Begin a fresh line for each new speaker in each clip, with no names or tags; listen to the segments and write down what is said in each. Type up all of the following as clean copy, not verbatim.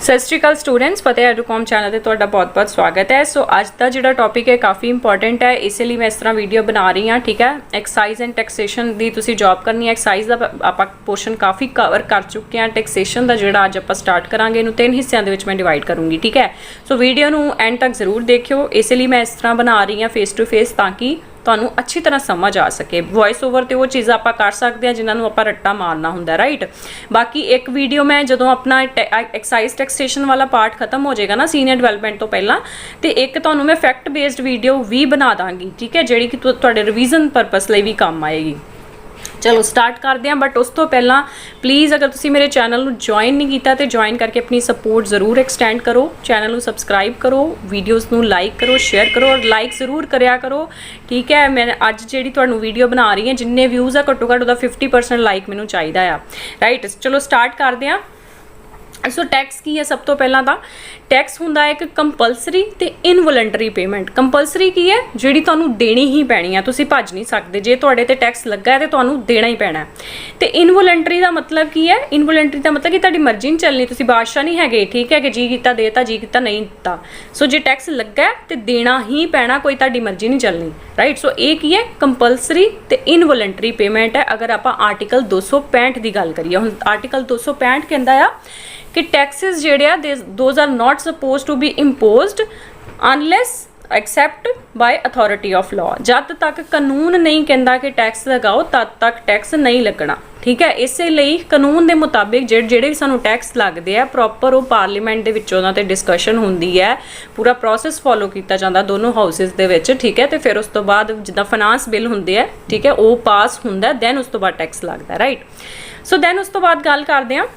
सत श्री अकाल स्टूडेंट्स, फतेह Educom channel से तुहाडा बहुत बहुत स्वागत है। सो अज का जिहड़ा टॉपिक है काफ़ी इंपॉर्टेंट है, इसलिए मैं इस तरह वीडियो बना रही हाँ। ठीक है, एक्साइज एंड टैक्सेशन की तुसीं जॉब करनी है। एक्साइज का आपां पोर्शन काफ़ी कवर कर चुके हैं। टैक्सेशन का जिहड़ा अज आपां स्टार्ट करांगे, इनू 3 हिस्सों के मैं डिवाइड करूँगी। ठीक है, सो वीडियो नू एंड तक जरूर देखियो, इसलिए मैं इस तरह बना रही हाँ फेस टू फेस, ताकि ਤੁਹਾਨੂੰ अच्छी तरह समझ आ सके। वॉइस ओवर तो वो चीज़ आप कर सकते हैं जिन्होंने आप रट्टा मारना होंगे, राइट। बाकी एक वीडियो मैं जो अपना एक्साइज टैक्सेशन वाला पार्ट खत्म हो जाएगा ना सीनियर डिवेलपमेंट तो पहला, तो एक तो मैं फैक्ट बेस्ड वीडियो भी बना दाँगी। ठीक है, जी कि तुहाडे रिवीजन परपस लिए भी काम आएगी। चलो स्टार्ट करते हैं, बट उस तो पहला प्लीज़ अगर तुसी मेरे चैनल को ज्वाइन नहीं किया तो ज्वाइन करके अपनी सपोर्ट जरूर एक्सटेंड करो। चैनल को सबसक्राइब करो, वीडियोज़ को लाइक करो, शेयर करो और लाइक जरूर करया करो। ठीक है, मैं अज जी तुहानू वीडियो बना रही हूँ, जिन्ने व्यूज़ आ घट्टो घट्ट 50% लाइक मैनू चाहिए आ, राइट। चलो स्टार्ट करते हैं। सो टैक्स की है, सब तो पहला तो टैक्स हुंदा है एक कंपलसरी ते इनवोलंटरी पेमेंट। कंपलसरी की है जिहड़ी तुहानूं देनी ही पैनी है, तुसीं भज नहीं सकते। जे तुहाडे ते टैक्स लगा है तो तुहानूं देना ही पैना है। ते इनवोलंटरी का मतलब की है, इनवोलंटरी का मतलब कि तुहाडी मर्जी नहीं चलनी, तुसीं बादशाह नहीं हैगे। ठीक है, कि जी कीता देता, जी कीता नहीं दिता। सो जे टैक्स लगा है तो देना ही पैना, कोई तुहाडी मर्जी नहीं चलनी, राइट। सो ये की है कंपलसरी ते इनवोलंटरी पेमेंट है। अगर आप आर्टिकल 265 की गल करिए, हुण आर्टिकल 265 कहता है कि टैक्सेस जेडे आ those are not suppose to be imposed unless except by authority of law. जब तक कानून नहीं कहता कि टैक्स लगाओ तद तक टैक्स नहीं लगना। ठीक है, इसलिए कानून के मुताबिक जेडे सानू टैक्स लगते हैं प्रॉपर वो पार्लीमेंट के विच उन्हां ते डिस्कशन होंदी है, पूरा प्रोसैस फॉलो किया जाता दोनों हाउसिस दे विच। ठीक है, तो फिर उस तो बाद जिद्दां फाइनांस बिल होंदे है, ठीक है, वो पास होंदा, दैन उस तो बाद टैक्स लगता है, राइट। सो दैन उस तो बाद गल करते हैं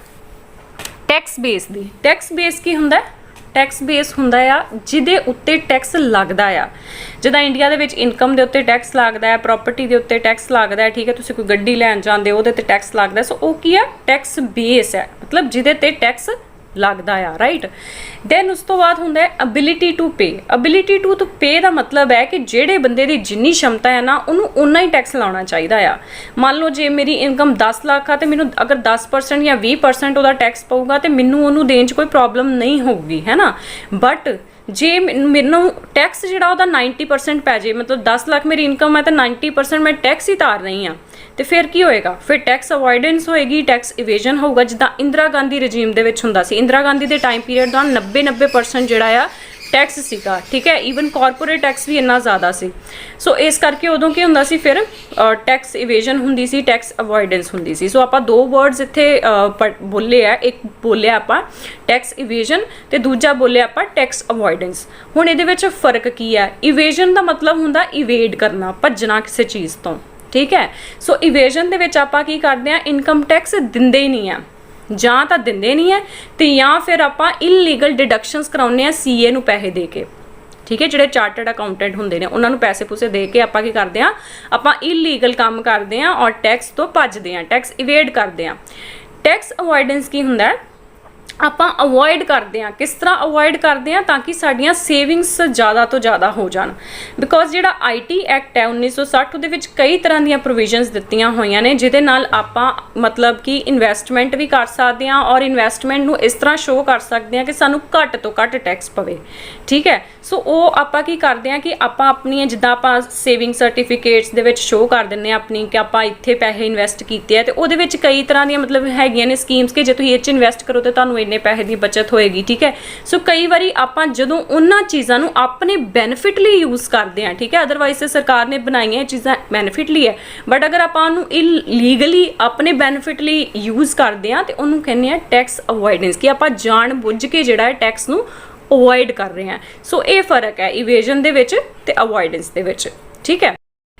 टैक्स बेस दी। टैक्स बेस की हुंदा है? टैक्स बेस हुंदा आ जिहदे उत्ते टैक्स लगदा आ। जिद्दां इंडिया दे विच इनकम दे उत्ते टैक्स लगदा है, प्रॉपर्टी दे उत्ते टैक्स लगदा है। ठीक है, तुसीं कोई गड्डी लैण जांदे हो उहदे ते टैक्स लगदा है। सो वो की है? टैक्स बेस है, मतलब जिहदे ते टैक्स लगदा आ, राइट। दैन उस तो बाद हुंदा है अबिलिटी टू पे। अबिलिटी टू पे का मतलब है कि जेड़े बंदे दी जिन्नी क्षमता है ना उन्होंने उन्ना ही टैक्स लाना चाहिए आ। मान लो जे मेरी इनकम 10 लाख आ तो मैनू अगर 10% या 20% उहदा टैक्स पऊगा तो मैनू उहनूं देण च कोई प्रॉब्लम नहीं होगी, है ना। बट जे मैनू टैक्स जिहड़ा उहदा 90% पै जाए, मतलब 10 लाख मेरी इनकम है तो 90% मैं टैक्स ही तार रही हाँ, तो फिर की होएगा? फिर टैक्स अवॉइडेंस होएगी, टैक्स इवेजन होगा। जिद्दां इंदिरा गांधी रजीम दे विच हुंदा सी, इंदिरा गांधी के टाइम पीरियड दौरान 90% जिहड़ा आ टैक्स सीगा। ठीक है, ईवन कॉरपोरेट टैक्स भी इन्ना ज़्यादा सी। सो इस करके उदों की हुंदा सी, फिर टैक्स इवेजन हुंदी सी, टैक्स अवॉइडेंस हुंदी सी। सो आपां 2 वर्ड्स इत्थे बोले आ, एक बोले आपां टैक्स इवेजन ते दूजा बोले आपां टैक्स अवॉइडेंस। हुण इहदे विच फर्क की है? इवेजन का मतलब हुंदा इवेड करना, भजना किसी चीज़ तो। ठीक है, सो इवेजन दे विच आपां की करदे आ, इनकम टैक्स दिंदे ही नहीं है, ਜਾਂ ਤਾਂ ਦਿੰਦੇ ਨਹੀਂ ਹੈ ਤੇ ਜਾਂ ਫਿਰ ਆਪਾਂ ਇਲੀਗਲ ਡਿਡਕਸ਼ਨਸ ਕਰਾਉਂਦੇ ਆ ਸੀਏ ਨੂੰ ਪੈਸੇ ਦੇ ਕੇ। ਠੀਕ ਹੈ, ਜਿਹੜੇ ਚਾਰਟਰਡ ਅਕਾਊਂਟੈਂਟ ਹੁੰਦੇ ਨੇ ਉਹਨਾਂ ਨੂੰ ਪੈਸੇ ਪੂਸੇ ਦੇ ਕੇ ਆਪਾਂ ਕੀ ਕਰਦੇ ਆ, ਆਪਾਂ ਇਲੀਗਲ ਕੰਮ ਕਰਦੇ ਆ ਔਰ ਟੈਕਸ ਤੋਂ ਭੱਜਦੇ ਆ, ਟੈਕਸ ਇਵੇਡ ਕਰਦੇ ਆ। ਟੈਕਸ ਅਵੋਇਡੈਂਸ ਕੀ ਹੁੰਦਾ ਹੈ? ਆਪਾਂ ਅਵੋਇਡ ਕਰਦੇ ਆ। ਕਿਸ ਤਰ੍ਹਾਂ ਅਵੋਇਡ ਕਰਦੇ ਆ? ਤਾਂ ਕਿ ਸਾਡੀਆਂ ਸੇਵਿੰਗਸ ਜ਼ਿਆਦਾ ਤੋਂ ਜ਼ਿਆਦਾ ਹੋ ਜਾਣ। ਬਿਕੋਜ਼ ਜਿਹੜਾ ਆਈਟੀ ਐਕਟ ਹੈ 1960 ਉਹਦੇ ਵਿੱਚ ਕਈ ਤਰ੍ਹਾਂ ਦੀਆਂ ਪ੍ਰੋਵੀਜ਼ਨਸ ਦਿੱਤੀਆਂ ਹੋਈਆਂ ਨੇ, ਜਿਹਦੇ ਨਾਲ ਆਪਾਂ ਮਤਲਬ ਕਿ ਇਨਵੈਸਟਮੈਂਟ ਵੀ ਕਰ ਸਕਦੇ ਆ ਔਰ ਇਨਵੈਸਟਮੈਂਟ ਨੂੰ ਇਸ ਤਰ੍ਹਾਂ ਸ਼ੋਅ ਕਰ ਸਕਦੇ ਆ ਕਿ ਸਾਨੂੰ ਘੱਟ ਤੋਂ ਘੱਟ ਟੈਕਸ ਪਵੇ। ਠੀਕ ਹੈ, ਸੋ ਉਹ ਆਪਾਂ ਕੀ ਕਰਦੇ ਆ ਕਿ ਆਪਾਂ ਆਪਣੀਆਂ ਜਿੱਦਾਂ ਆਪਾਂ ਸੇਵਿੰਗ ਸਰਟੀਫਿਕੇਟਸ ਦੇ ਵਿੱਚ ਸ਼ੋਅ ਕਰ ਦਿੰਦੇ ਆ ਆਪਣੀ ਕਿ ਆਪਾਂ ਇੱਥੇ ਪੈਸੇ ਇਨਵੈਸਟ ਕੀਤੇ ਆ, ਤੇ ਉਹਦੇ ਵਿੱਚ ਕਈ ਤਰ੍ਹਾਂ ਦੀਆਂ ਮਤਲਬ ਹੈਗੀਆਂ ਨੇ ਸਕੀਮਸ ਕਿ ਜੇ ਤੁਸੀਂ ਇਹ 'ਚ ਇਨਵੈਸਟ ਕਰੋ ਤਾਂ ਤੁਹਾਨੂੰ ਇੰਨੇ ਪੈਸੇ ਦੀ ਬਚਤ ਹੋਏਗੀ। ਠੀਕ ਹੈ, ਸੋ ਕਈ ਵਾਰੀ ਆਪਾਂ ਜਦੋਂ ਉਹਨਾਂ ਚੀਜ਼ਾਂ ਨੂੰ ਆਪਣੇ ਬੈਨੀਫਿਟ ਲਈ ਯੂਜ਼ ਕਰਦੇ ਆ, ਠੀਕ ਹੈ, ਅਦਰਵਾਈਜ਼ ਤੇ ਸਰਕਾਰ ਨੇ ਬਣਾਈਆਂ ਇਹ ਚੀਜ਼ਾਂ ਬੈਨੀਫਿਟ ਲਈ ਹੈ, ਬਟ ਅਗਰ ਆਪਾਂ ਉਹਨੂੰ ਇਲੀਗਲੀ ਆਪਣੇ ਬੈਨੀਫਿਟ ਲਈ ਯੂਜ਼ ਕਰਦੇ ਆ ਤੇ ਉਹਨੂੰ ਕਹਿੰਦੇ ਆ ਟੈਕਸ ਅਵੋਇਡੈਂਸ, ਕਿ ਆਪਾਂ ਜਾਣ ਬੁੱਝ ਕੇ ਜਿਹੜਾ ਹੈ ਟੈਕਸ ਨੂੰ ਅਵੋਇਡ ਕਰ ਰਹੇ ਹਾਂ। ਸੋ ਇਹ ਫਰਕ ਹੈ ਇਵੇਜਨ ਦੇ ਵਿੱਚ ਤੇ ਅਵੋਇਡੈਂਸ ਦੇ ਵਿੱਚ। ਠੀਕ ਹੈ,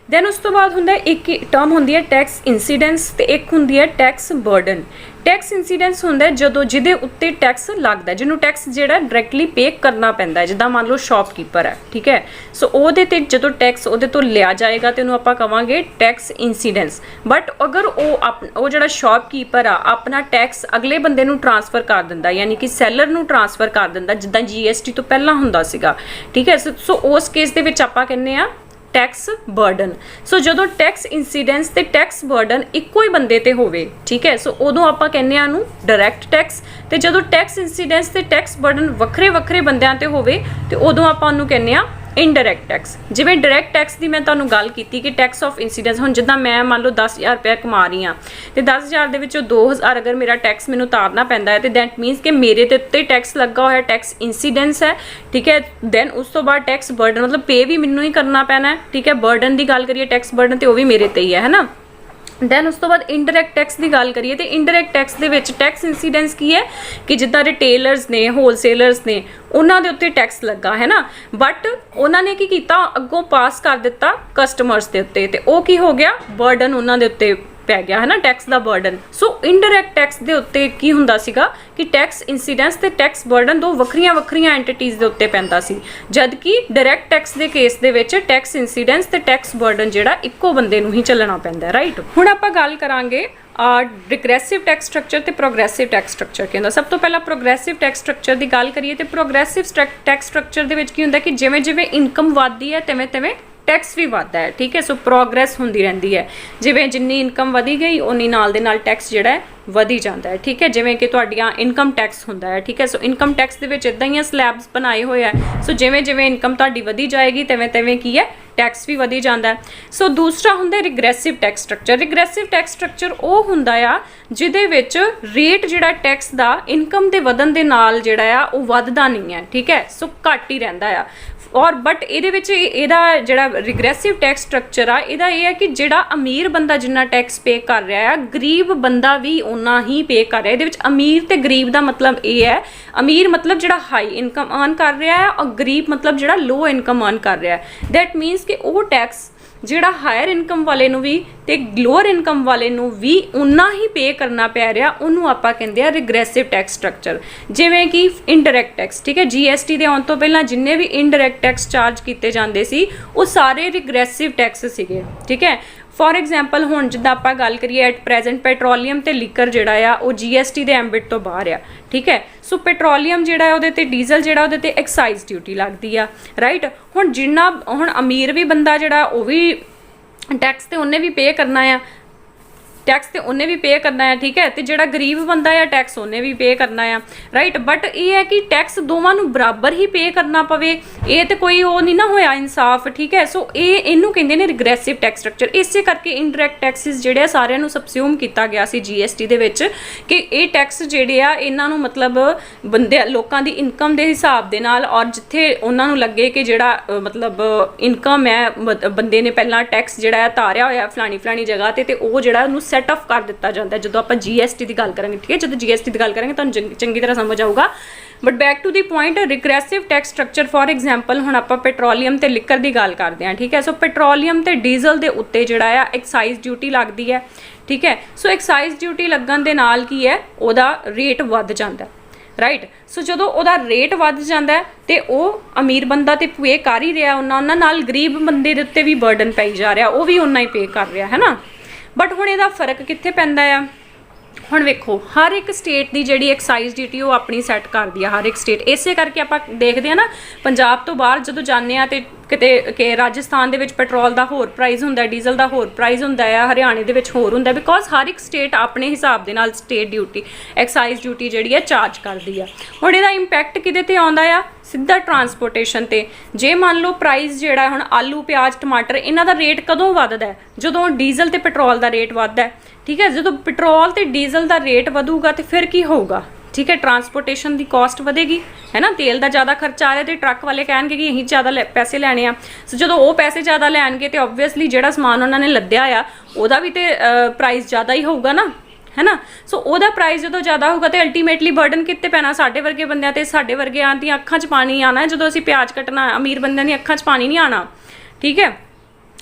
दैन उस तो बाद हुंदा एक टर्म हुंदी है टैक्स इंसीडेंस ते एक हुंदी है टैक्स बर्डन। टैक्स इंसीडेंस हुंदा है जदों जिहदे उत्ते टैक्स लगदा है, जिन्हों टैक्स जिहड़ा डायरैक्टली पे करना पैंदा है। जिद्दां मान लो शॉपकीपर है, ठीक है, सो ओहदे ते जदों टैक्स ओहदे तो लिया जाएगा ते उहनूं आपां कवांगे टैक्स इंसीडेंस। बट अगर वो जिहड़ा शॉपकीपर आ अपना टैक्स अगले बंदे नूं ट्रांसफर कर दिंदा, यानी कि सैलर नूं ट्रांसफर कर दिंदा, जिद्दां GST तो पहलां हुंदा सीगा। ठीक है, सो उस केस दे विच आपां कहने आ टैक्स बर्डन। सो जदों टैक्स इंसीडेंस ते टैक्स बर्डन इक्को ही बंदे ते होवे, ठीक है, सो उदों आपां कहने आ नूं डायरैक्ट टैक्स, ते जदों टैक्स इंसीडेंस ते टैक्स बर्डन वक्रे वक्रे बंदियां ते होवे ते उदों आपां उहनूं कहने आ इनडायरैक्ट टैक्स। जिवें डायरैक्ट टैक्स की मैं तुहानूं गल कीती कि टैक्स ऑफ इंसीडेंस, हुण जिद्दां मैं मान लो 10,000 रुपया कमा रही हाँ तो 10,000 दे विचों 2,000 अगर मेरा टैक्स मैनूं उतारना पैंदा है तो दैट मीनस कि मेरे ते उत्ते टैक्स लगा होया टैक्स इंसीडेंस है, ठीक है। दैन उस तो बाद टैक्स बर्डन मतलब पे भी मैनूं ही करना पैना है, ठीक है। बर्डन की गल करिए टैक्स बर्डन तो वह भी मेरे ते ही है ना। दैन उस तो बाद इनडायरैक्ट टैक्स की गल करिए तो इनडायरैक्ट टैक्स दे विच टैक्स इंसीडेंस की है कि जिद्दां रिटेलर्स ने होलसेलर्स ने उन्हां दे उत्ते टैक्स लगा है ना, बट उन्हां ने की कीता अगों पास कर दिता कस्टमर्स दे उत्ते ते ओह की हो गया बर्डन उन्हां दे उत्ते पै गया है ना, टैक्स का बर्डन। सो इनडायरैक्ट टैक्स के उत्ते की हुंदा सीगा कि टैक्स इंसीडेंस ते टैक्स बर्डन दो वक्रियां वक्रियां एंटिटीज़ के उत्ते पैंदा सी, जबकि डायरैक्ट टैक्स के केस दे विच टैक्स इंसीडेंस ते टैक्स बर्डन जिहड़ा इक्को बंदे नूं ही चलना पैंदा है, राइट। हुण आपां गल करांगे रिग्रैसिव टैक्स स्ट्रक्चर ते प्रोग्रैसिव टैक्स स्ट्रक्चर की हुंदा। सब तो पहला प्रोग्रैसिव टैक्स स्ट्रक्चर की गल करिए तो प्रोग्रैसिव टैक्स स्ट्रक्चर दे विच की हुंदा कि जिवें जिवें इनकम वधदी है तिवें तिवें टैक्स भी वधदा है, ठीक है। सो प्रोग्रैस होंदी रहिंदी है, जिवें जिन्नी इनकम वधी गई उन्नी नाल दे नाल टैक्स जिहड़ा है वधी जाता है, ठीक है। जिवें कि तुहाडियां इनकम टैक्स हुंदा है, ठीक है। सो इनकम टैक्स दे विच इदां ही स्लैब्स बनाए होए है। सो जिवें जिवें इनकम तुहाडी वधी जाएगी तिवें तिवें की है टैक्स भी वधी जाता है। सो दूसरा हुंदा रिग्रैसिव टैक्स स्ट्रक्चर। रिग्रैसिव टैक्स स्ट्रक्चर ਉਹ ਹੁੰਦਾ ਆ ਜਿਹਦੇ ਵਿੱਚ ਰੇਟ ਜਿਹੜਾ ਟੈਕਸ ਦਾ ਇਨਕਮ ਦੇ ਵਧਣ ਦੇ ਨਾਲ ਜਿਹੜਾ ਆ ਉਹ ਵੱਧਦਾ ਨਹੀਂ ਹੈ, ਠੀਕ ਹੈ। ਸੋ ਘੱਟ ਹੀ ਰਹਿੰਦਾ ਆ। और बट ਇਹਦਾ ਜਿਹੜਾ ਰਿਗਰੈਸਿਵ ਟੈਕਸ ਸਟਰਕਚਰ ਆ ਇਹਦਾ ਇਹ ਹੈ ਕਿ ਜਿਹੜਾ ਅਮੀਰ ਬੰਦਾ ਜਿੰਨਾ ਟੈਕਸ ਪੇ ਕਰ ਰਿਹਾ ਹੈ ਗਰੀਬ ਬੰਦਾ ਵੀ ਉਨਾ ਹੀ ਪੇ ਕਰ ਰਿਹਾ। ਇਹਦੇ ਵਿੱਚ ਅਮੀਰ ਤੇ ਗਰੀਬ ਦਾ ਮਤਲਬ ਇਹ ਹੈ, ਅਮੀਰ ਮਤਲਬ ਜਿਹੜਾ ਹਾਈ ਇਨਕਮ ਅਰਨ ਕਰ ਰਿਹਾ ਹੈ ਔਰ ਗਰੀਬ ਮਤਲਬ ਜਿਹੜਾ ਲੋ ਇਨਕਮ ਅਰਨ ਕਰ ਰਿਹਾ ਹੈ। ਦੈਟ ਮੀਨਸ ਕਿ ਉਹ ਟੈਕਸ ਜਿਹੜਾ ਹਾਇਰ ਇਨਕਮ ਵਾਲੇ ਨੂੰ ਵੀ ਤੇ ਲੋਅਰ ਇਨਕਮ ਵਾਲੇ ਨੂੰ ਵੀ ਉਨਾ ਹੀ ਪੇ ਕਰਨਾ ਪੈ ਰਿਹਾ, ਉਹਨੂੰ ਆਪਾਂ ਕਹਿੰਦੇ ਆ ਰਿਗਰੈਸਿਵ ਟੈਕਸ ਸਟਰਕਚਰ। ਜਿਵੇਂ ਕਿ ਇਨਡਾਇਰੈਕਟ ਟੈਕਸ, ਠੀਕ ਹੈ, GST ਦੇ ਆਉਣ ਤੋਂ ਪਹਿਲਾਂ ਜਿੰਨੇ ਵੀ ਇਨਡਾਇਰੈਕਟ ਟੈਕਸ ਚਾਰਜ ਕੀਤੇ ਜਾਂਦੇ ਸੀ ਉਹ ਸਾਰੇ ਰਿਗਰੈਸਿਵ ਟੈਕਸ ਸੀਗੇ, ਠੀਕ ਹੈ। फॉर एग्जाम्पल हुण जिद्दां आपां गल करिए एट प्रेजेंट पेट्रोलीयम ते लीकर जिहड़ा आ वो GST दे एम्बिट तो बाहर आ, ठीक है। सो पेट्रोलीयम जिहड़ा है उहदे ते डीजल जिहड़ा उहदे ते एक्साइज ड्यूटी लगदी आ, राइट। हुण जिन्ना हुण अमीर भी बंदा जिहड़ा वो भी टैक्स ते उन्हें भी पे करना है, टैक्स तो उन्हें भी पे करना है, ठीक है। तो जिहड़ा गरीब बंदा है टैक्स उन्हें भी पे करना है, राइट। बट ये है कि टैक्स दोवां नूं बराबर ही पे करना पवे, ये तो कोई वो नहीं ना होया इंसाफ, ठीक है। सो ये इनू कहंदे ने रिग्रैसिव टैक्स स्ट्रक्चर। इसे करके इनडायरैक्ट टैक्सिस जिहड़े सारिਆਂ ਨੂੰ सबस्यूम किया गया सी GST ਦੇ ਵਿੱਚ कि ये टैक्स जिहड़े आ इन्हां ਨੂੰ मतलब ਬੰਦੇ ਲੋਕਾਂ ਦੀ ਇਨਕਮ ਦੇ ਹਿਸਾਬ ਦੇ ਨਾਲ ਔਰ ਜਿੱਥੇ ਉਹਨਾਂ ਨੂੰ ਲੱਗੇ ਕਿ ਜਿਹੜਾ मतलब ਇਨਕਮ ਹੈ ਬੰਦੇ ਨੇ ਪਹਿਲਾਂ ਟੈਕਸ ਜਿਹੜਾ ਤਾਰਿਆ ਹੋਇਆ ਫਲਾਣੀ ਫਲਾਣੀ ਜਗ੍ਹਾ ਤੇ ਉਹ ਜਿਹੜਾ ਉਹਨੂੰ सैट ऑफ कर दिता जाता है। जो आप GST की गल करेंगे, ठीक है, जो GST की गल करेंगे तो चंगी तरह समझ आऊगा। But back to the point regressive tax structure for example हुण आपां पेट्रोलीयम ते लिकर की गल करते हैं, ठीक है। सो पेट्रोलीयम ते डीजल के उत्ते जिहड़ा आ एक्साइज ड्यूटी लगती है, ठीक है। सो एक्साइज ड्यूटी लगन दे नाल की है उहदा रेट वध जाता है, राइट। सो जो उहदा रेट वध जाता है तो वह अमीर बंदा तो पे कर ही रहा, उन्हां नाल गरीब बंदे दे उत्ते भी बर्डन पई जा रहा, वो भी उन्ना ही पे कर रहा है ना। बट हुण इहदा फर्क कित्थे पैंदा आ। हुण वेखो हर एक स्टेट की जिहड़ी एक्साइज ड्यूटी वो अपनी सैट करदी है, हर एक स्टेट। इसे करके आपां देखदे आ ना पंजाब तो बाहर जदों जाने आ ते किते कि राजस्थान दे विच पेट्रोल दा होर प्राइस हुंदा, डीजल दा होर प्राइस हुंदा है, हरियाणे दे विच होर हुंदा, बिकॉज हर एक स्टेट अपने हिसाब दे नाल स्टेट ड्यूटी एक्साइज ड्यूटी जिहड़ी है चार्ज करदी है। हुण इहदा इंपैक्ट किहदे ते आउंदा आ सीधा ट्रांसपोर्टेशन ते। जे मान लो प्राइस जिहड़ा हुण आलू प्याज टमाटर इन्हां दा रेट कदों वधदा है जदों डीजल ते पेट्रोल दा रेट वधदा है, ठीक है। जदों पेट्रोल ते डीजल दा रेट वधूगा तो फिर की होऊगा, ठीक है, ट्रांसपोर्टेशन की कॉस्ट वधेगी, है ना। तेल का ज़्यादा खर्चा आ रहा तो ट्रक वाले कहेंगे कि असीं ज़्यादा पैसे लैने आ। सो जो वो पैसे ज़्यादा लैणगे तो ओबवियसली जिहड़ा समान उन्होंने लद्या आ उहदा भी तो प्राइस ज़्यादा ही होऊगा ना, है ना। सो उहदा प्राइस जो ज़्यादा होगा तो अल्टीमेटली बर्डन कित्ते पैना साडे वर्गे बंदियां ते। साडे वर्गियां दी अखां 'च पानी आना जो असीं प्याज कट्टना, अमीर बंदियां दी अखां 'च पानी नहीं आना, ठीक है।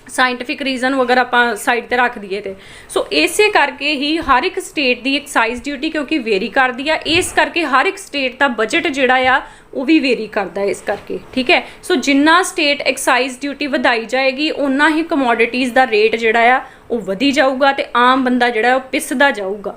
साइंटिफिक रीजन अगर आप साइड पर रख दिए तो सो इसे करके ही हर एक स्टेट की एक्साइज ड्यूटी क्योंकि वेरी करती है, इस करके हर एक स्टेट का बजट जिहड़ा आ वो भी वेरी करता है इस करके, ठीक है। सो जिन्ना स्टेट एक्साइज ड्यूटी वधाई जाएगी उन्ना ही कमोडिटीज़ का रेट जिहड़ा आ वो वधी जाऊगा तो आम बंदा जिहड़ा वो पिसदा जाऊगा,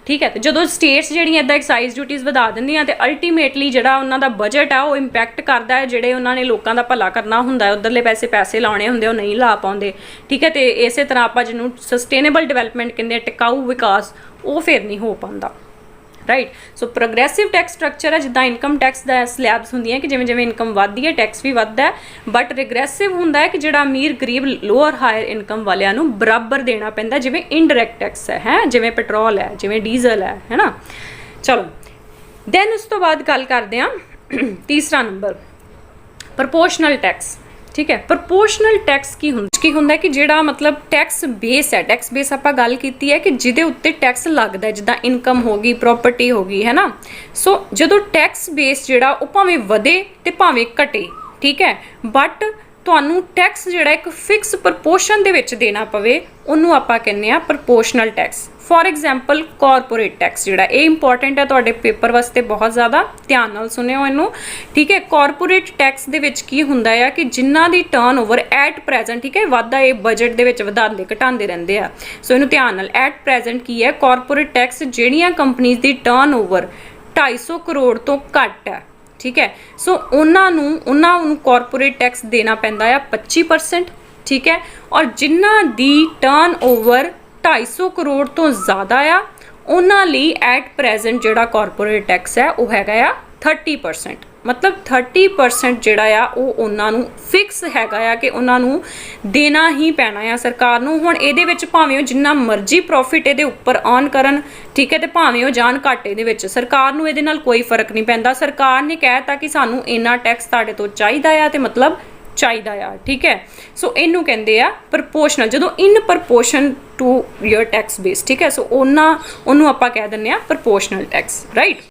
ठीक है। तो जो स्टेट्स ਜਿਹੜੀਆਂ इदा एक्साइज ड्यूटीज़ ਵਧਾ ਦਿੰਦੀਆਂ ਤੇ ਅਲਟੀਮੇਟਲੀ ਜਿਹੜਾ ਉਹਨਾਂ ਦਾ ਬਜਟ ਆ ਉਹ ਇੰਪੈਕਟ ਕਰਦਾ ਹੈ, ਜਿਹੜੇ ਉਹਨਾਂ ਨੇ ਲੋਕਾਂ ਦਾ ਭਲਾ ਕਰਨਾ ਹੁੰਦਾ ਹੈ, ਉਧਰਲੇ ਪੈਸੇ ਲਾਉਣੇ ਹੁੰਦੇ ਉਹ ਨਹੀਂ ਲਾ ਪਾਉਂਦੇ, ਠੀਕ ਹੈ। ਤੇ ਇਸੇ ਤਰ੍ਹਾਂ ਆਪਾਂ ਜਿਹਨੂੰ ਸਸਟੇਨੇਬਲ ਡਿਵੈਲਪਮੈਂਟ ਕਹਿੰਦੇ, ਟਿਕਾਊ ਵਿਕਾਸ, ਉਹ ਫਿਰ ਨਹੀਂ ਹੋ ਪਾਉਂਦਾ, ਰਾਈਟ। ਸੋ ਪ੍ਰੋਗਰੈਸਿਵ ਟੈਕਸ ਸਟਰਕਚਰ ਹੈ, ਜਿੱਦਾਂ ਇਨਕਮ ਟੈਕਸ ਦਾ ਸਲੈਬਸ ਹੁੰਦੀਆਂ ਕਿ ਜਿਵੇਂ ਜਿਵੇਂ ਇਨਕਮ ਵੱਧਦੀ ਹੈ ਟੈਕਸ ਵੀ ਵੱਧਦਾ ਹੈ, ਬਟ ਰਿਗਰੈਸਿਵ ਹੁੰਦਾ ਹੈ ਕਿ ਜਿਹੜਾ ਅਮੀਰ ਗਰੀਬ ਲੋਅਰ ਹਾਇਰ ਇਨਕਮ ਵਾਲਿਆਂ ਨੂੰ ਬਰਾਬਰ ਦੇਣਾ ਪੈਂਦਾ, ਜਿਵੇਂ ਇਨਡਾਇਰੈਕਟ ਟੈਕਸ ਹੈ ਜਿਵੇਂ ਪੈਟਰੋਲ ਹੈ, ਜਿਵੇਂ ਡੀਜ਼ਲ ਹੈ ਨਾ। ਚਲੋ ਦੈਨ ਉਸ ਤੋਂ ਬਾਅਦ ਗੱਲ ਕਰਦੇ ਹਾਂ ਤੀਸਰਾ ਨੰਬਰ ਪ੍ਰਪੋਰਸ਼ਨਲ ਟੈਕਸ, ठीक है। ਪ੍ਰਪੋਰਸ਼ਨਲ ਟੈਕਸ ਕੀ ਹੁੰਦਾ ਕਿ ਜਿਹੜਾ ਮਤਲਬ ਟੈਕਸ ਬੇਸ ਹੈ, ਟੈਕਸ ਬੇਸ ਆਪਾਂ ਗੱਲ ਕੀਤੀ ਹੈ ਕਿ ਜਿਹਦੇ ਉੱਤੇ ਟੈਕਸ ਲੱਗਦਾ, ਜਿੱਦਾਂ ਇਨਕਮ ਹੋ ਗਈ, ਪ੍ਰੋਪਰਟੀ ਹੋ ਗਈ, ਹੈ ਨਾ। ਸੋ ਜਦੋਂ ਟੈਕਸ ਬੇਸ ਜਿਹੜਾ ਉਹ ਭਾਵੇਂ ਵਧੇ ਤੇ ਭਾਵੇਂ ਘਟੇ, ਠੀਕ ਹੈ, ਬਟ ਤੁਹਾਨੂੰ ਟੈਕਸ ਜਿਹੜਾ ਇੱਕ ਫਿਕਸ ਪ੍ਰਪੋਰਸ਼ਨ ਦੇ ਵਿੱਚ ਦੇਣਾ ਪਵੇ, ਉਹਨੂੰ ਆਪਾਂ ਕਹਿੰਦੇ ਆ proportional tax. For example corporate tax ਜਿਹੜਾ ਇਹ ਇੰਪੋਰਟੈਂਟ ਹੈ ਤੁਹਾਡੇ ਪੇਪਰ ਵਾਸਤੇ, ਬਹੁਤ ਜ਼ਿਆਦਾ ਧਿਆਨ ਨਾਲ ਸੁਣਿਓ ਇਹਨੂੰ, ਠੀਕ ਹੈ। ਕਾਰਪੋਰੇਟ ਟੈਕਸ ਦੇ ਵਿੱਚ ਕੀ ਹੁੰਦਾ ਆ ਕਿ ਜਿਨ੍ਹਾਂ ਦੀ ਟਰਨ ਐਟ ਪ੍ਰੈਜ਼ੈਂਟ, ਠੀਕ ਹੈ, ਵਾਧਾ ਇਹ ਬਜਟ ਦੇ ਵਿੱਚ ਵਧਾਉਂਦੇ ਘਟਾਉਂਦੇ ਰਹਿੰਦੇ ਆ, ਸੋ ਇਹਨੂੰ ਧਿਆਨ ਨਾਲ। ਐਟ ਪ੍ਰੈਜ਼ੈਂਟ ਕੀ ਹੈ? ਕਾਰਪੋਰੇਟ ਟੈਕਸ ਜਿਹੜੀਆਂ ਕੰਪਨੀਜ਼ ਦੀ ਟਰਨ 250 ਕਰੋੜ ਤੋਂ ਘੱਟ ਹੈ, ਠੀਕ ਹੈ, ਸੋ ਉਹਨਾਂ ਨੂੰ ਕਾਰਪੋਰੇਟ ਟੈਕਸ ਦੇਣਾ ਪੈਂਦਾ ਆ 25%, ਠੀਕ ਹੈ। ਔਰ ਜਿਨ੍ਹਾਂ ਦੀ ਟਰਨ 250 ਕਰੋੜ ਤੋਂ ਜ਼ਿਆਦਾ ਆ ਉਹਨਾਂ ਲਈ ਐਟ ਪ੍ਰੈਜ਼ੈਂਟ ਜਿਹੜਾ ਕਾਰਪੋਰੇਟ ਟੈਕਸ ਹੈ ਉਹ ਹੈਗਾ ਆ 30%, ਮਤਲਬ 30% ਜਿਹੜਾ ਆ ਉਹ ਉਹਨਾਂ ਨੂੰ ਫਿਕਸ ਹੈਗਾ ਆ ਕਿ ਉਹਨਾਂ ਨੂੰ ਦੇਣਾ ਹੀ ਪੈਣਾ ਆ ਸਰਕਾਰ ਨੂੰ। ਹੁਣ ਇਹਦੇ ਵਿੱਚ ਭਾਵੇਂ ਉਹ ਜਿੰਨਾ ਮਰਜ਼ੀ ਪ੍ਰੋਫਿਟ ਇਹਦੇ ਉੱਪਰ ਅਰਨ ਕਰਨ, ਠੀਕ ਹੈ, ਤੇ ਭਾਵੇਂ ਉਹ ਜਾਣ ਘਾਟੇ ਦੇ ਵਿੱਚ, ਸਰਕਾਰ ਨੂੰ ਇਹਦੇ ਨਾਲ ਕੋਈ ਫਰਕ ਨਹੀਂ ਪੈਂਦਾ। ਸਰਕਾਰ ਨੇ ਕਹਿ ਤਾ ਕਿ ਸਾਨੂੰ ਇੰਨਾ ਟੈਕਸ ਤੁਹਾਡੇ ਤੋਂ ਚਾਹੀਦਾ ਆ ਤੇ ਮਤਲਬ ਚਾਹੀਦਾ ਆ, ਠੀਕ ਹੈ। ਸੋ ਇਹਨੂੰ ਕਹਿੰਦੇ ਆ ਪ੍ਰਪੋਰਸ਼ਨਲ, ਜਦੋਂ in proportion to your tax base, ਠੀਕ ਹੈ। ਸੋ ਉਹਨੂੰ ਆਪਾਂ ਕਹਿ ਦਿੰਦੇ ਆ ਪ੍ਰਪੋਰਸ਼ਨਲ ਟੈਕਸ, ਰਾਈਟ।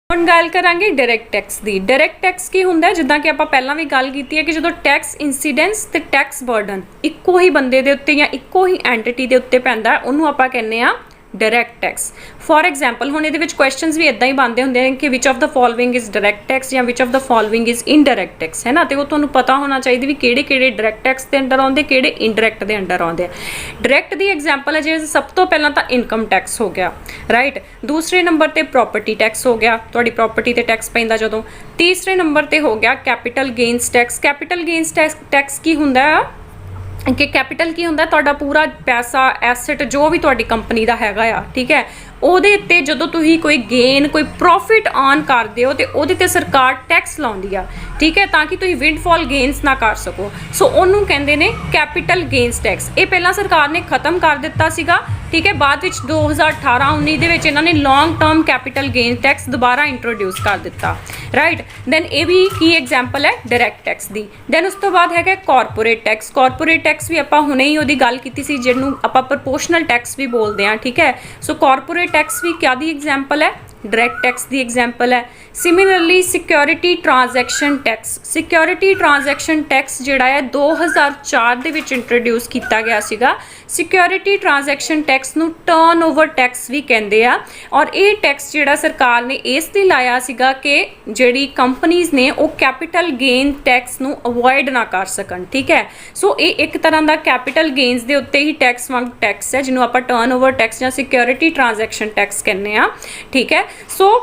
ਹੁਣ ਗੱਲ ਕਰਾਂਗੇ ਡਾਇਰੈਕਟ ਟੈਕਸ ਦੀ। ਡਾਇਰੈਕਟ ਟੈਕਸ ਕੀ ਹੁੰਦਾ? ਜਿੱਦਾਂ ਕਿ ਆਪਾਂ ਪਹਿਲਾਂ ਵੀ ਗੱਲ ਕੀਤੀ ਹੈ ਕਿ ਜਦੋਂ ਟੈਕਸ ਇਨਸੀਡੈਂਸ ਤੇ ਟੈਕਸ ਬਰਡਨ ਇੱਕੋ ਹੀ ਬੰਦੇ ਦੇ ਉੱਤੇ ਜਾਂ ਇੱਕੋ ਹੀ ਐਂਟੀਟੀ ਦੇ ਉੱਤੇ ਪੈਂਦਾ, ਉਹਨੂੰ ਆਪਾਂ ਕਹਿੰਦੇ ਆ ਡਾਇਰੈਕਟ ਟੈਕਸ। ਫੋਰ ਐਗਜ਼ਾਮਪਲ ਹੁਣ ਇਹਦੇ ਵਿੱਚ ਕੁਐਸਚਨਸ ਵੀ ਇੱਦਾਂ ਹੀ ਬਣਦੇ ਹੁੰਦੇ ਨੇ ਕਿ which of the following is direct tax ਜਾਂ which of the following is indirect tax, ਹੈ ਨਾ। ਤੇ ਉਹ ਤੁਹਾਨੂੰ ਪਤਾ ਹੋਣਾ ਚਾਹੀਦਾ ਵੀ ਕਿਹੜੇ ਡਾਇਰੈਕਟ ਟੈਕਸ ਦੇ ਅੰਡਰ ਆਉਂਦੇ, ਕਿਹੜੇ ਇਨਡਾਇਰੈਕਟ ਦੇ ਅੰਡਰ ਆਉਂਦੇ ਆ। ਡਾਇਰੈਕਟ ਦੀ ਐਗਜ਼ਾਮਪਲ ਹੈ ਜਿਵੇਂ ਸਭ ਤੋਂ ਪਹਿਲਾਂ ਤਾਂ ਇਨਕਮ ਟੈਕਸ ਹੋ ਗਿਆ, ਰਾਈਟ। ਦੂਸਰੇ ਨੰਬਰ ਤੇ ਪ੍ਰੋਪਰਟੀ ਟੈਕਸ ਹੋ ਗਿਆ, ਤੁਹਾਡੀ ਪ੍ਰੋਪਰਟੀ ਤੇ ਟੈਕਸ ਪੈਂਦਾ ਜਦੋਂ। ਤੀਸਰੇ ਨੰਬਰ ਤੇ ਹੋ ਗਿਆ capital gains tax. Capital gains tax ਕੀ ਹੁੰਦਾ ਆ ਕਿ ਕੈਪੀਟਲ ਕੀ ਹੁੰਦਾ? ਤੁਹਾਡਾ ਪੂਰਾ ਪੈਸਾ, ਐਸੈਟ, ਜੋ ਵੀ ਤੁਹਾਡੀ ਕੰਪਨੀ ਦਾ ਹੈਗਾ ਆ, ਠੀਕ ਹੈ, ਉਹਦੇ ਉੱਤੇ ਜਦੋਂ ਤੁਸੀਂ ਕੋਈ ਗੇਨ, ਕੋਈ ਪ੍ਰੋਫਿਟ ਅਰਨ ਕਰਦੇ ਹੋ ਤੇ ਉਹਦੇ ਤੇ ਸਰਕਾਰ ਟੈਕਸ ਲਾਉਂਦੀ ਆ, ਠੀਕ ਹੈ, ਤਾਂ ਕਿ ਤੁਸੀਂ ਵਿੰਡਫਾਲ ਗੇਨਸ ਨਾ ਕਰ ਸਕੋ। ਸੋ ਉਹਨੂੰ ਕਹਿੰਦੇ ਨੇ ਕੈਪੀਟਲ ਗੇਨਸ ਟੈਕਸ। ਇਹ ਪਹਿਲਾਂ ਸਰਕਾਰ ਨੇ ਖਤਮ ਕਰ ਦਿੱਤਾ ਸੀਗਾ, ਠੀਕ ਹੈ, ਬਾਅਦ ਵਿੱਚ 2018-19 ਦੇ ਵਿੱਚ ਇਹਨਾਂ ਨੇ long term capital gain tax ਦੁਬਾਰਾ ਇੰਟਰੋਡਿਊਸ ਕਰ ਦਿੱਤਾ, ਰਾਈਟ। ਦੈਨ ਇਹ ਵੀ ਕੀ ਐਗਜ਼ਾਮਪਲ ਹੈ ਡਾਇਰੈਕਟ ਟੈਕਸ ਦੀ। ਦੈਨ ਉਸ ਤੋਂ ਬਾਅਦ ਹੈਗਾ ਕਾਰਪੋਰੇਟ ਟੈਕਸ। ਕਾਰਪੋਰੇਟ ਟੈਕਸ ਵੀ ਆਪਾਂ ਹੁਣੇ ਹੀ ਉਹਦੀ ਗੱਲ ਕੀਤੀ ਸੀ, ਜਿਹਨੂੰ ਆਪਾਂ ਪ੍ਰਪੋਰਸ਼ਨਲ ਟੈਕਸ ਵੀ ਬੋਲਦੇ ਹਾਂ, ਠੀਕ ਹੈ। ਸੋ ਕਾਰਪੋਰੇਟ टैक्स भी क्या दी एग्जाम्पल है? डायरैक्ट टैक्स की एग्जाम्पल है। Similarly security transaction tax. Security transaction tax जिहड़ा है 2004 ਦੇ ਵਿੱਚ इंट्रोड्यूस किया गया सीगा। सिक्योरिटी ट्रांजैक्शन टैक्स ਨੂੰ टर्नओवर टैक्स भी कहते हैं और ये टैक्स जिहड़ा सरकार ने इस ਲਈ ਲਾਇਆ ਸੀਗਾ कि ਜਿਹੜੀ कंपनीज ने वो कैपिटल गेन टैक्स ਨੂੰ अवॉइड ना कर सकन, ठीक है। सो ये एक तरह का कैपिटल गेन्स ਦੇ ਉੱਤੇ ही टैक्स वांग टैक्स है ਜਿਹਨੂੰ ਆਪਾਂ टर्नओवर टैक्स ਜਾਂ सिक्योरिटी ट्रांजैक्शन टैक्स कहते हैं, ठीक है। सो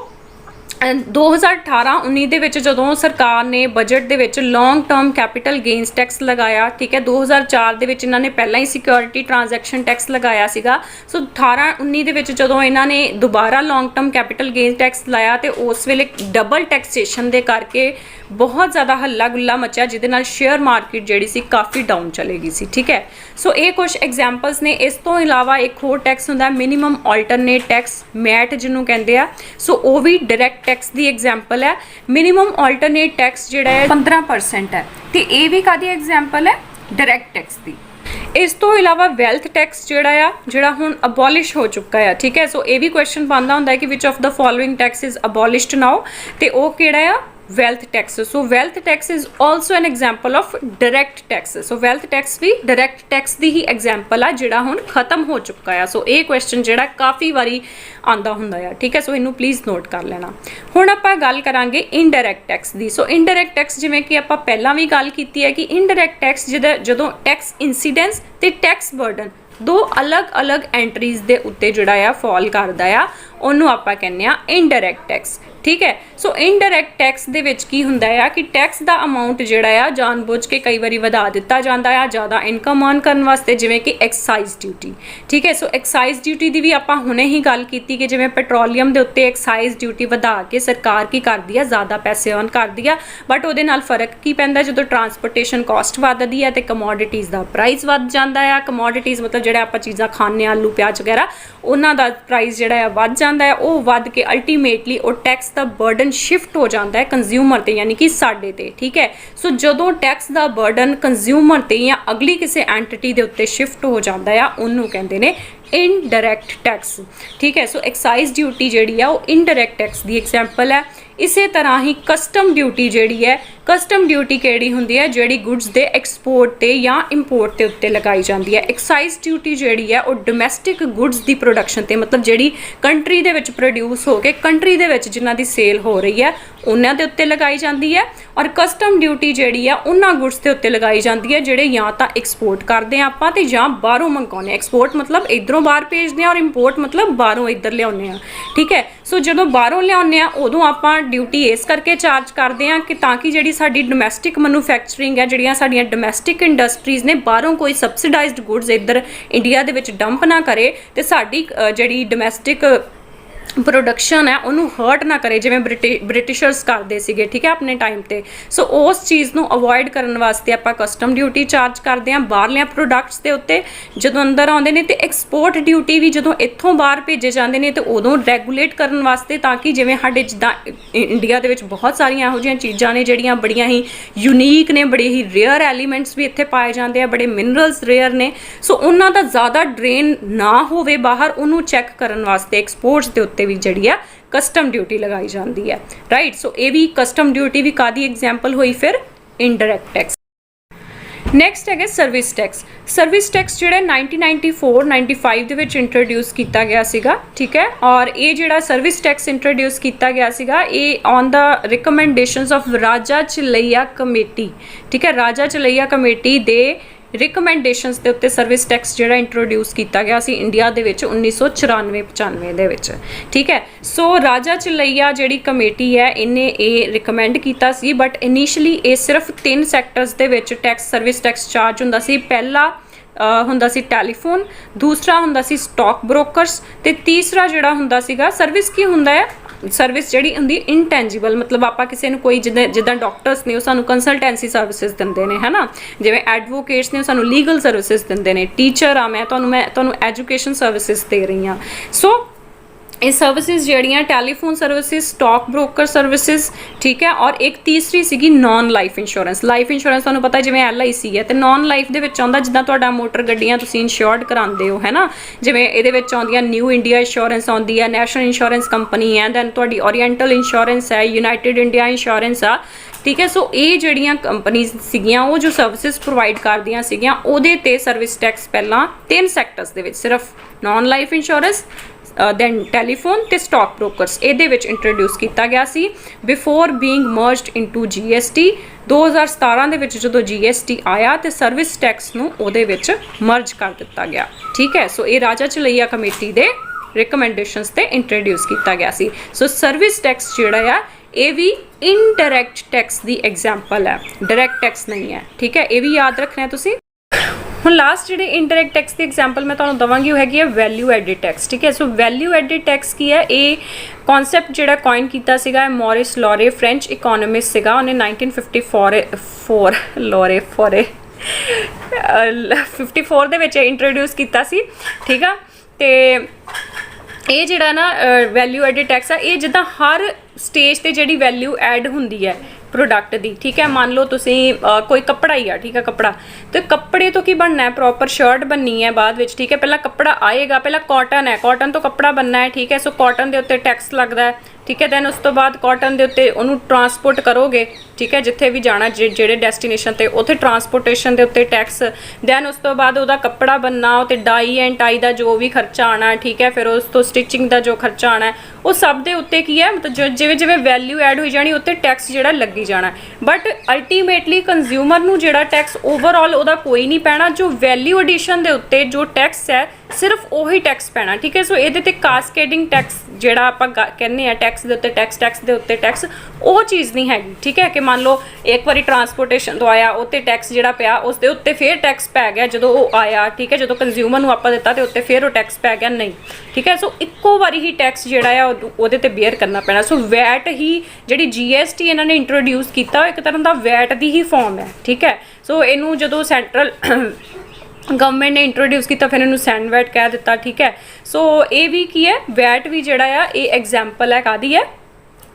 2018-19 ਦੇ ਵਿੱਚ ਜਦੋਂ ਸਰਕਾਰ ਨੇ ਬਜਟ ਦੇ ਵਿੱਚ long term capital gains tax ਲਗਾਇਆ, ਠੀਕ ਹੈ। 2004 ਦੇ ਵਿੱਚ ਇਹਨਾਂ ਨੇ ਪਹਿਲਾਂ ਹੀ ਸਿਕਿਉਰਿਟੀ ਟ੍ਰਾਂਜੈਕਸ਼ਨ ਟੈਕਸ ਲਗਾਇਆ ਸੀਗਾ। ਸੋ 18-19 ਦੇ ਵਿੱਚ ਜਦੋਂ ਇਹਨਾਂ ਨੇ ਦੁਬਾਰਾ long term capital gains tax ਲਾਇਆ ਤੇ ਉਸ ਵੇਲੇ ਡਬਲ ਟੈਕਸੇਸ਼ਨ ਦੇ ਕਰਕੇ ਬਹੁਤ ਜ਼ਿਆਦਾ ਹੱਲਾ ਗੁੱਲਾ ਮਚਿਆ, ਜਿਹਦੇ ਨਾਲ ਸ਼ੇਅਰ ਮਾਰਕੀਟ ਜਿਹੜੀ ਸੀ ਕਾਫੀ ਡਾਊਨ ਚਲੇ ਗਈ ਸੀ, ਠੀਕ ਹੈ। ਸੋ ਇਹ ਕੁਝ ਐਗਜ਼ਾਮਪਲਸ ਨੇ। ਇਸ ਤੋਂ ਇਲਾਵਾ ਇੱਕ ਹੋਰ ਟੈਕਸ ਹੁੰਦਾ ਮਿਨੀਮਮ ਆਲਟਰਨੇਟ ਟੈਕਸ, ਮੈਟ ਜਿਹਨੂੰ ਕਹਿੰਦੇ ਆ। ਸੋ ਉਹ ਵੀ ਡਾਇਰੈਕਟ टैक्स की एग्जाम्पल है। मिनिमम ऑल्टरनेट टैक्स जिहड़ा है 15% है, तो ये भी कादी एग्जाम्पल है डायरैक्ट टैक्स की। इस तो इलावा वैल्थ टैक्स जिहड़ा हुण अबॉलिश हो चुका है, ठीक है। सो ये भी क्वेश्चन बनता हुंदा है कि which of the following tax is abolished now, तो वो किहड़ा आ? Wealth tax. So wealth tax is also an example of direct tax. So wealth tax भी डायरैक्ट टैक्स की ही एग्जाम्पल आ जिहड़ा हुण खत्म हो चुका है। सो ये क्वेश्चन जिहड़ा काफ़ी वारी आंदा हुंदा है, ठीक है। सो इनू प्लीज़ नोट कर लेना। हुण आपां गल करांगे इनडायरैक्ट टैक्स की। सो इनडायरैक्ट टैक्स जिवें कि आपां पहलां भी गल कीती है कि इनडायरैक्ट टैक्स जदों टैक्स इंसीडेंस ते टैक्स बर्डन दो अलग अलग एंट्रीज़ दे उत्ते जिहड़ा आ फॉल करदा आ, ਉਹਨੂੰ ਆਪਾਂ ਕਹਿੰਦੇ ਆ ਇਨਡਾਇਰੈਕਟ ਟੈਕਸ। ठीक है, सो इनडायरैक्ट टैक्स दे विच की हुंदा है कि टैक्स दा अमाउंट जिहड़ा आ जानबूझ के कई बारी वधा दिता जांदा है ज़्यादा इनकम अर्न करन वास्ते, जिवें कि एक्साइज ड्यूटी। ठीक है, सो एक्साइज ड्यूटी दी भी आपां हुणे ही गल कीती कि जिवें पेट्रोलीਅਮ दे उत्ते एक्साइज ड्यूटी वधा के सरकार की करदी है, ज़्यादा पैसे अर्न करदी है, बट उहदे नाल फर्क की पैंदा जदों ट्रांसपोर्टेशन कॉस्ट वधदी है ते कमोडिटीज़ दा प्राइस वध जांदा है। कमोडिटीज़ मतलब जिहड़े आपां चीज़ां खाने आलू प्याज वगैरह उन्हां दा प्राइस जिहड़ा है वध जांदा है, वो वध के अल्टीमेटली वो टैक्स ਦਾ ਬਰਡਨ ਸ਼ਿਫਟ ਹੋ ਜਾਂਦਾ ਹੈ ਕੰਜ਼ਿਊਮਰ ਤੇ, ਯਾਨੀ ਕਿ ਸਾਡੇ ਤੇ। ਠੀਕ ਹੈ, ਸੋ ਜਦੋਂ ਟੈਕਸ ਦਾ ਬਰਡਨ ਕੰਜ਼ਿਊਮਰ ਤੇ ਜਾਂ ਅਗਲੀ ਕਿਸੇ ਐਂਟੀਟੀ ਦੇ ਉੱਤੇ ਸ਼ਿਫਟ ਹੋ ਜਾਂਦਾ ਆ, ਉਹਨੂੰ ਕਹਿੰਦੇ ਨੇ ਇਨਡਾਇਰੈਕਟ ਟੈਕਸ। ਠੀਕ ਹੈ, ਸੋ ਐਕਸਾਈਜ਼ ਡਿਊਟੀ ਜਿਹੜੀ ਆ ਉਹ ਇਨਡਾਇਰੈਕਟ ਟੈਕਸ ਦੀ ਐਗਜ਼ਾਮਪਲ ਹੈ। ਇਸੇ ਤਰ੍ਹਾਂ ਹੀ ਕਸਟਮ ਡਿਊਟੀ ਜਿਹੜੀ ਹੈ, ਕਸਟਮ ਡਿਊਟੀ ਕਿਹੜੀ ਹੁੰਦੀ ਹੈ, ਜਿਹੜੀ ਗੁੱਡਸ ਦੇ ਐਕਸਪੋਰਟ ਤੇ ਜਾਂ ਇੰਪੋਰਟ ਦੇ ਉੱਤੇ ਲਗਾਈ ਜਾਂਦੀ ਹੈ। ਐਕਸਾਈਜ਼ ਡਿਊਟੀ ਜਿਹੜੀ ਹੈ ਉਹ ਡੋਮੈਸਟਿਕ ਗੁੱਡਸ ਦੀ ਪ੍ਰੋਡਕਸ਼ਨ ਤੇ, ਮਤਲਬ ਜਿਹੜੀ ਕੰਟਰੀ ਦੇ ਵਿੱਚ ਪ੍ਰੋਡਿਊਸ ਹੋ ਕੇ ਕੰਟਰੀ ਦੇ ਵਿੱਚ ਜਿਨ੍ਹਾਂ ਦੀ ਸੇਲ ਹੋ ਰਹੀ ਹੈ ਉਹਨਾਂ ਦੇ ਉੱਤੇ ਲਗਾਈ ਜਾਂਦੀ ਹੈ। ਔਰ ਕਸਟਮ ਡਿਊਟੀ ਜਿਹੜੀ ਆ ਉਹਨਾਂ ਗੁੱਡਸ ਦੇ ਉੱਤੇ ਲਗਾਈ ਜਾਂਦੀ ਹੈ ਜਿਹੜੇ ਜਾਂ ਤਾਂ ਐਕਸਪੋਰਟ ਕਰਦੇ ਹਾਂ ਆਪਾਂ ਤੇ ਜਾਂ ਬਾਹਰੋਂ ਮੰਗਾਉਂਦੇ ਹਾਂ। ਐਕਸਪੋਰਟ ਮਤਲਬ ਇੱਧਰੋਂ ਬਾਹਰ ਭੇਜਦੇ ਹਾਂ, ਔਰ ਇੰਪੋਰਟ ਮਤਲਬ ਬਾਹਰੋਂ ਇੱਧਰ ਲਿਆਉਂਦੇ ਹਾਂ। ਠੀਕ ਹੈ, ਸੋ ਜਦੋਂ ਬਾਹਰੋਂ ਲਿਆਉਂਦੇ ਹਾਂ ਉਦੋਂ ਆਪਾਂ ਡਿਊਟੀ ਇਸ ਕਰਕੇ ਚਾਰਜ ਕਰਦੇ ਹਾਂ ਕਿ ਤਾਂ ਕਿ ਜਿਹੜੀ ਸਾਡੀ ਡੋਮੈਸਟਿਕ ਮੈਨੂਫੈਕਚਰਿੰਗ ਹੈ, ਜਿਹੜੀਆਂ ਸਾਡੀਆਂ ਡੋਮੈਸਟਿਕ ਇੰਡਸਟਰੀਜ਼ ਨੇ, ਬਾਹਰੋਂ ਕੋਈ ਸਬਸਿਡਾਈਜ਼ਡ ਗੁੱਡਸ ਇੱਧਰ ਇੰਡੀਆ ਦੇ ਵਿੱਚ ਡੰਪ ਨਾ ਕਰੇ ਤੇ ਸਾਡੀ ਜਿਹੜੀ ਡੋਮੈਸਟਿਕ प्रोडक्शन है उन्होंने हर्ट ना करे, जिवें ब्रिटिशर्स करते सीगे। ठीक है, अपने टाइम पे। सो उस चीज़ को अवॉइड करने वास्ते आप कस्टम ड्यूटी चार्ज करते हैं बाहरलियां प्रोडक्ट्स के उत्ते। जो अंदर आते हैं तो एक्सपोर्ट ड्यूटी भी जो इत्थों बाहर भेजे जाते हैं तो उदों रैगूलेट करने वास्ते, ताकि जिवें साडे जिद्दां इंडिया दे विच बहुत सारियां इहो जिहियां चीज़ां ने जिहड़ियां बड़ियां ही यूनीक ने, बड़े ही रेयर एलीमेंट्स भी इत्थे पाए जाते हैं, बड़े मिनरल्स रेयर ने। सो उन्हां दा ज़्यादा ड्रेन ना होवे बाहर, उन्होंने चैक करने वास्ते एक्सपोर्ट्स के उत्ते भी जिहड़ी आ कस्टम ड्यूटी लगाई जाती है। राइट, सो ये भी कस्टम ड्यूटी भी कादी एग्जाम्पल हुई फिर इनडायरैक्ट टैक्स। नैक्सट है सर्विस टैक्स। सर्विस टैक्स जो 1994-95 ਦੇ ਵਿੱਚ इंट्रोड्यूस किया गया सीगा। ठीक है, और ये जो सर्विस टैक्स इंट्रोड्यूस किया गया सीगा ये ऑन द रिकमेंडेशंस ऑफ राजा चलैया कमेटी। ठीक है, राजा चलैया कमेटी दे रिकमेंडेशंस के उत्ते सर्विस टैक्स जो इंट्रोड्यूस किया गया सी इंडिया के 1994-95 ਦੇ ਵਿੱਚ। ठीक है, सो राजा चलैया जी कमेटी है इन्हें ये रिकमेंड किया सी, बट इनिशियली ये सिर्फ 3 सैक्टर्स के विच टैक्स सर्विस टैक्स चार्ज हुंदा सी। पहला हुंदा सी टैलीफोन, दूसरा हुंदा सी स्टॉक ब्रोकर्स ते तीसरा जिहड़ा हुंदा सीगा सर्विस की हुंदा है सर्विस जिहड़ी हुंदी इनटैंजीबल, मतलब आपां किसी नूं कोई जिद्दां डॉक्टर्स ने सानूं कंसलटेंसी सर्विसिज दिंदे ने, है ना, जिवें एडवोकेट्स ने सानूं लीगल सर्विसिज दिंदे ने, टीचर आ मैं तुहानूं एजुकेशन सर्विसिज दे रही हाँ। सो ये सर्विसिज जड़ियाँ telephone services, stock broker services. ठीक है, और एक तीसरी सीगी non life insurance. Life insurance तुहानूं पता जिवें LIC है तो नॉन लाइफ दे विच आउंदा जिद्दां तुहाडा मोटर गड्डियां तुसीं इंश्योर्ड करांदे हो, है ना, जिवें इहदे विच आउंदियां न्यू इंडिया इंश्योरेंस आउंदी है, नैशनल इंश्योरेंस कंपनी है, दैन तुहाडी ओरिएंटल इंश्योरेंस है, यूनाइटेड इंडिया इंश्योरेंस आ। ठीक है, सो ये जड़ियाँ कंपनीज सीगियां वो जो सर्विसिज प्रोवाइड करदियां सीगियां उहदे ते सर्विस टैक्स पहलां 3 सैक्टर्स दे विच सिर्फ non life insurance then telephone ते स्टॉक ब्रोकर्स ये इंट्रोड्यूस किया गया सी before being merged into GST। 2017 ਦੇ ਵਿੱਚ ਜਦੋਂ GST आया तो सर्विस टैक्स ਨੂੰ ਉਹਦੇ ਵਿੱਚ मर्ज कर दिता गया। ठीक है, सो ये राजा चलैया कमेटी ਦੇ रिकमेंडेशंस ਤੇ इंट्रोड्यूस किया गया सी। सो सर्विस टैक्स ਜਿਹੜਾ ਆ ये भी इनडायरैक्ट टैक्स ਦੀ एग्जाम्पल है, डायरैक्ट टैक्स नहीं है। ठीक है, ये भी याद रखना है तुसी। ਹੁਣ लास्ट जी इनडायरैक्ट टैक्स की एग्जाम्पल मैं तुहानूं दवांगी वो हैगी है वैल्यू एडिड टैक्स। ठीक है, सो वैल्यू एडिड टैक्स की है ये कॉन्सैप्ट जो कॉइन किया सीगा मॉरिस लॉरे फ्रेंच इकोनॉमिस्ट सीगा, उन्हें 1954 लॉरे फॉरे 54 ਦੇ ਵਿੱਚ इंट्रोड्यूस किया सी। ठीक है, तो ये जिहड़ा ना वैल्यू एडिड टैक्स है ये जिद्दां हर स्टेज ते जिहड़ी वैल्यू ऐड हुंदी है प्रोडक्ट दी। ठीक है, मान लो तुसी कोई कपड़ा ही आ, ठीक है, कपड़ा तो कपड़े तो की बनना है, प्रॉपर शर्ट बननी है बाद विच। ठीक है, पहला कपड़ा आएगा, पहला कॉटन है, कॉटन तो कपड़ा बनना है। ठीक है, सो कॉटन के उत्ते टैक्स लगता है। ठीक है, दैन उस तो बाद कॉटन के उत्ते उन्होंने ट्रांसपोर्ट करोगे। ठीक है, जिथे भी जाना जेडे डेस्टिनेशन ते उत्थे ट्रांसपोर्टेशन के उत्ते टैक्स, दैन उस तो बाद उहदा कपड़ा बनना, उत्ते डाई एंड टाई का जो भी खर्चा आना है। ठीक है, फिर उस तो स्टिचिंग का जो खर्चा आना है वो सब के उत्ते की है, मतलब जिवें जिवें वैल्यू ऐड हो जानी उत्ते टैक्स जिहड़ा लगी जाना। बट अल्टीमेटली कंज्यूमर नूं जिहड़ा टैक्स ओवरऑल उहदा कोई नहीं पैना, जो वैल्यू एडिशन के उत्ते जो टैक्स है ਸਿਰਫ ਉਹੀ ਟੈਕਸ ਪੈਣਾ, ਠੀਕ ਹੈ। ਸੋ ਇਹਦੇ ਤੇ ਕਾਸਕੇਡਿੰਗ ਟੈਕਸ ਜਿਹੜਾ ਆਪਾਂ ਕਹਿੰਦੇ ਆ, ਟੈਕਸ ਦੇ ਉੱਤੇ ਟੈਕਸ, ਟੈਕਸ ਦੇ ਉੱਤੇ ਟੈਕਸ, ਉਹ ਚੀਜ਼ ਨਹੀਂ ਹੈਗੀ, ਠੀਕ ਹੈ। ਕਿ ਮੰਨ ਲਓ ਇੱਕ ਵਾਰੀ ਟਰਾਂਸਪੋਰਟੇਸ਼ਨ ਤੋਂ ਆਇਆ, ਉੱਤੇ ਟੈਕਸ ਜਿਹੜਾ ਪਿਆ, ਉਸ ਦੇ ਉੱਤੇ ਫਿਰ ਟੈਕਸ ਪੈ ਗਿਆ ਜਦੋਂ ਉਹ ਆਇਆ, ਠੀਕ ਹੈ। ਜਦੋਂ ਕੰਜ਼ਿਊਮਰ ਨੂੰ ਆਪਾਂ ਦਿੱਤਾ ਤੇ ਉੱਤੇ ਫਿਰ ਉਹ ਟੈਕਸ ਪੈ ਗਿਆ, ਨਹੀਂ, ਠੀਕ ਹੈ। ਸੋ ਇੱਕੋ ਵਾਰੀ ਹੀ ਟੈਕਸ ਜਿਹੜਾ ਆ ਉਹਦੇ ਤੇ ਬੇਅਰ ਕਰਨਾ ਪੈਣਾ। ਸੋ ਵੈਟ ਹੀ ਜਿਹੜੀ GST ਇਹਨਾਂ ਨੇ ਇੰਟਰੋਡਿਊਸ ਕੀਤਾ, ਇੱਕ ਤਰ੍ਹਾਂ ਦਾ ਵੈਟ ਦੀ ਹੀ ਫਾਰਮ ਹੈ, ਠੀਕ ਹੈ। ਸੋ ਇਹਨੂੰ ਜਦੋਂ ਸੈਂਟਰਲ ਗਵਰਨਮੈਂਟ ਨੇ ਇੰਟਰੋਡਿਊਸ ਕੀਤਾ, ਫਿਰ ਇਹਨੂੰ ਸੈਂਡ ਵੈਟ ਕਹਿ ਦਿੱਤਾ, ਠੀਕ ਹੈ। ਸੋ ਇਹ ਵੀ ਕੀ ਹੈ, ਵੈਟ ਵੀ ਜਿਹੜਾ ਆ ਇਹ ਐਗਜ਼ਾਮਪਲ ਹੈ ਕਾਹਦੀ ਹੈ,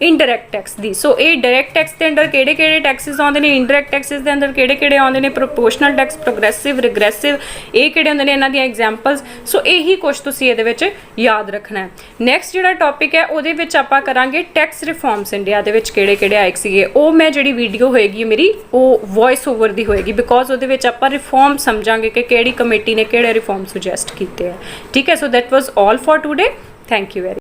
ਇਨਡਾਇਰੈਕਟ ਟੈਕਸ ਦੀ। ਸੋ ਇਹ ਡਾਇਰੈਕਟ ਟੈਕਸ ਦੇ ਅੰਡਰ ਕਿਹੜੇ ਕਿਹੜੇ ਟੈਕਸਿਸ ਆਉਂਦੇ ਨੇ, ਇਨਡਾਇਰੈਕਟ ਟੈਕਸਿਸ ਦੇ ਅੰਦਰ ਕਿਹੜੇ ਕਿਹੜੇ ਆਉਂਦੇ ਨੇ, ਪ੍ਰੋਪੋਰਸ਼ਨਲ ਟੈਕਸ, ਪ੍ਰੋਗਰੈਸਿਵ, ਰਿਗਰੈਸਿਵ, ਇਹ ਕਿਹੜੇ ਹੁੰਦੇ ਨੇ, ਇਹਨਾਂ ਦੀਆਂ ਐਗਜ਼ਾਮਪਲਸ। ਸੋ ਇਹੀ ਕੁਛ ਤੁਸੀਂ ਇਹਦੇ ਵਿੱਚ ਯਾਦ ਰੱਖਣਾ ਹੈ। ਨੈਕਸਟ ਜਿਹੜਾ ਟੌਪਿਕ ਹੈ ਉਹਦੇ ਵਿੱਚ ਆਪਾਂ ਕਰਾਂਗੇ ਟੈਕਸ ਰਿਫਾਰਮਸ ਇੰਡੀਆ ਦੇ ਵਿੱਚ ਕਿਹੜੇ ਕਿਹੜੇ ਆਏ ਸੀਗੇ। ਉਹ ਮੈਂ ਜਿਹੜੀ ਵੀਡੀਓ ਹੋਏਗੀ ਮੇਰੀ ਉਹ ਵੌਇਸ ਓਵਰ ਦੀ ਹੋਏਗੀ, ਬਿਕੋਜ਼ ਉਹਦੇ ਵਿੱਚ ਆਪਾਂ ਰਿਫਾਰਮ ਸਮਝਾਂਗੇ ਕਿ ਕਿਹੜੀ ਕਮੇਟੀ ਨੇ ਕਿਹੜੇ ਰਿਫਾਰਮ ਸੁਜੈਸਟ ਕੀਤੇ ਆ, ਠੀਕ ਹੈ। So that was all for today. Thank you very